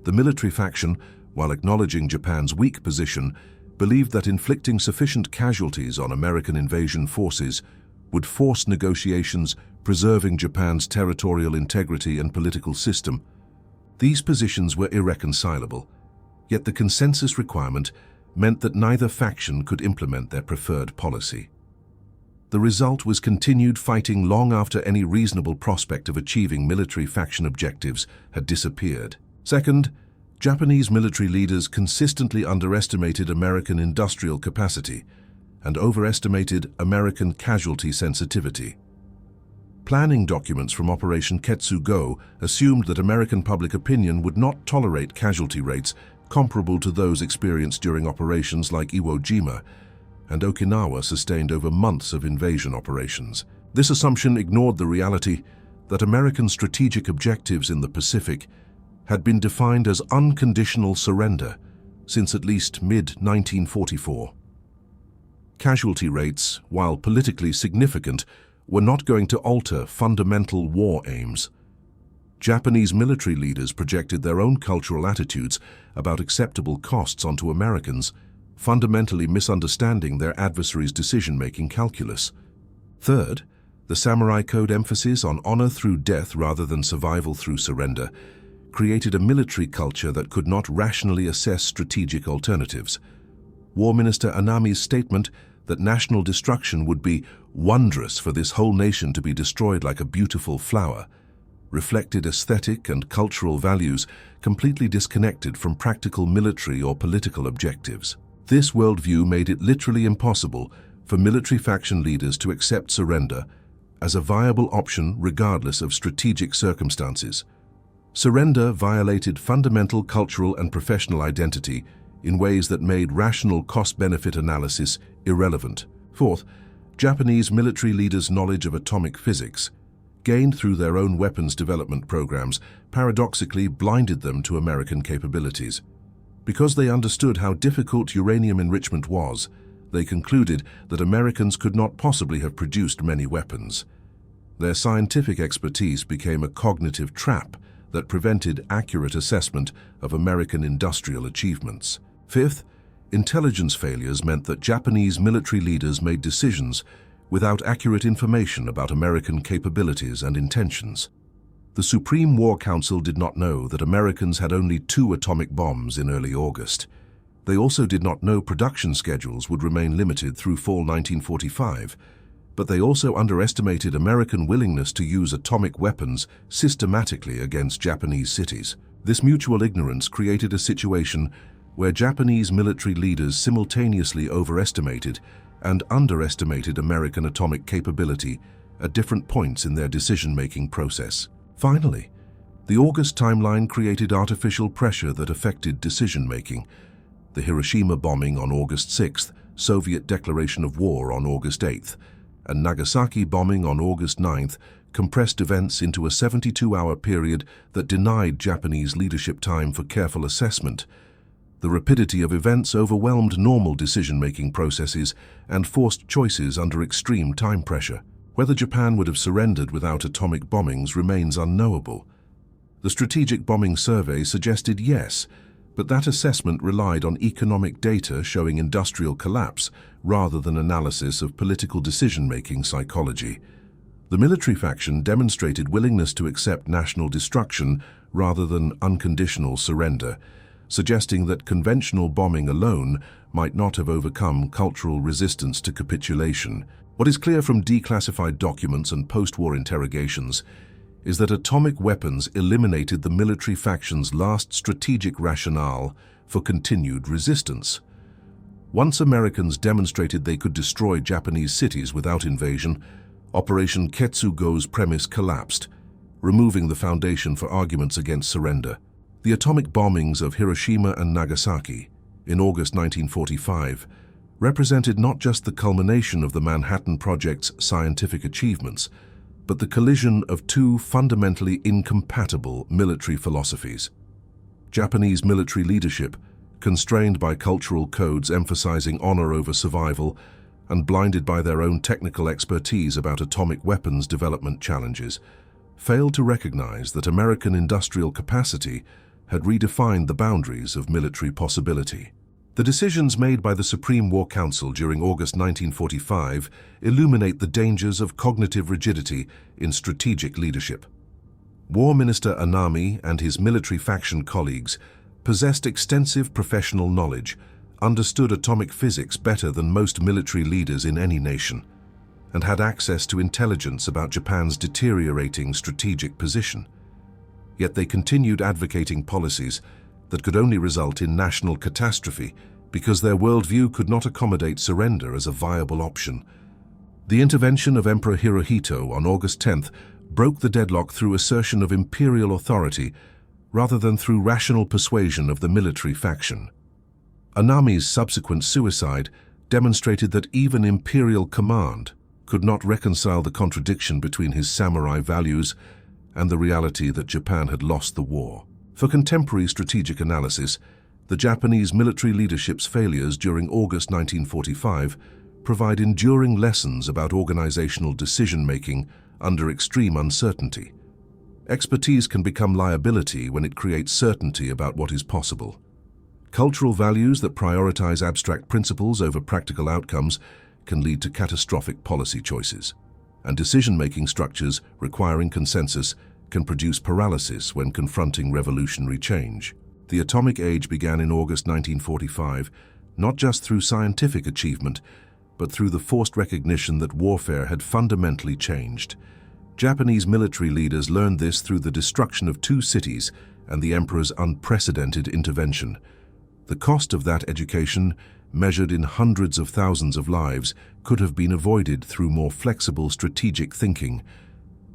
The military faction, while acknowledging Japan's weak position, believed that inflicting sufficient casualties on American invasion forces would force negotiations preserving Japan's territorial integrity and political system. These positions were irreconcilable, yet the consensus requirement meant that neither faction could implement their preferred policy. The result was continued fighting long after any reasonable prospect of achieving military faction objectives had disappeared. Second, Japanese military leaders consistently underestimated American industrial capacity and overestimated American casualty sensitivity. Planning documents from Operation Ketsugo assumed that American public opinion would not tolerate casualty rates comparable to those experienced during operations like Iwo Jima, and Okinawa sustained over months of invasion operations. This assumption ignored the reality that American strategic objectives in the Pacific had been defined as unconditional surrender since at least mid-1944. Casualty rates, while politically significant, were not going to alter fundamental war aims. Japanese military leaders projected their own cultural attitudes about acceptable costs onto Americans, fundamentally misunderstanding their adversaries' decision-making calculus. Third, the Samurai Code emphasis on honor through death rather than survival through surrender created a military culture that could not rationally assess strategic alternatives. War Minister Anami's statement that national destruction would be wondrous for this whole nation to be destroyed like a beautiful flower reflected aesthetic and cultural values completely disconnected from practical military or political objectives. This worldview made it literally impossible for military faction leaders to accept surrender as a viable option regardless of strategic circumstances. Surrender violated fundamental cultural and professional identity in ways that made rational cost-benefit analysis irrelevant. Fourth, Japanese military leaders' knowledge of atomic physics, gained through their own weapons development programs, paradoxically blinded them to American capabilities. Because they understood how difficult uranium enrichment was, they concluded that Americans could not possibly have produced many weapons. Their scientific expertise became a cognitive trap that prevented accurate assessment of American industrial achievements. Fifth, intelligence failures meant that Japanese military leaders made decisions without accurate information about American capabilities and intentions. The Supreme War Council did not know that Americans had only 2 atomic bombs in early August. They also did not know production schedules would remain limited through fall 1945, but they also underestimated American willingness to use atomic weapons systematically against Japanese cities. This mutual ignorance created a situation where Japanese military leaders simultaneously overestimated and underestimated American atomic capability at different points in their decision-making process. Finally, the August timeline created artificial pressure that affected decision-making. The Hiroshima bombing on August 6th, Soviet declaration of war on August 8th, and Nagasaki bombing on August 9th compressed events into a 72-hour period that denied Japanese leadership time for careful assessment. The rapidity of events overwhelmed normal decision-making processes and forced choices under extreme time pressure. Whether Japan would have surrendered without atomic bombings remains unknowable. The Strategic Bombing Survey suggested yes, but that assessment relied on economic data showing industrial collapse rather than analysis of political decision-making psychology. The military faction demonstrated willingness to accept national destruction rather than unconditional surrender, suggesting that conventional bombing alone might not have overcome cultural resistance to capitulation. What is clear from declassified documents and post-war interrogations is that atomic weapons eliminated the military faction's last strategic rationale for continued resistance. Once Americans demonstrated they could destroy Japanese cities without invasion, Operation Ketsugo's premise collapsed, removing the foundation for arguments against surrender. The atomic bombings of Hiroshima and Nagasaki in August 1945 represented not just the culmination of the Manhattan Project's scientific achievements, but the collision of 2 fundamentally incompatible military philosophies. Japanese military leadership, constrained by cultural codes emphasizing honor over survival and blinded by their own technical expertise about atomic weapons development challenges, failed to recognize that American industrial capacity had redefined the boundaries of military possibility. The decisions made by the Supreme War Council during August 1945 illuminate the dangers of cognitive rigidity in strategic leadership. War Minister Anami and his military faction colleagues possessed extensive professional knowledge, understood atomic physics better than most military leaders in any nation, and had access to intelligence about Japan's deteriorating strategic position. Yet they continued advocating policies that could only result in national catastrophe because their worldview could not accommodate surrender as a viable option. The intervention of Emperor Hirohito on August 10th broke the deadlock through assertion of imperial authority rather than through rational persuasion of the military faction. Anami's subsequent suicide demonstrated that even imperial command could not reconcile the contradiction between his samurai values and the reality that Japan had lost the war. For contemporary strategic analysis, the Japanese military leadership's failures during August 1945 provide enduring lessons about organizational decision-making under extreme uncertainty. Expertise can become liability when it creates certainty about what is possible. Cultural values that prioritize abstract principles over practical outcomes can lead to catastrophic policy choices, and decision-making structures requiring consensus can produce paralysis when confronting revolutionary change. The atomic age began in August 1945, not just through scientific achievement, but through the forced recognition that warfare had fundamentally changed. Japanese military leaders learned this through the destruction of 2 cities and the emperor's unprecedented intervention. The cost of that education, measured in hundreds of thousands of lives, could have been avoided through more flexible strategic thinking.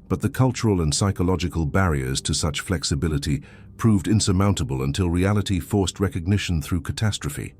But the cultural and psychological barriers to such flexibility proved insurmountable until reality forced recognition through catastrophe.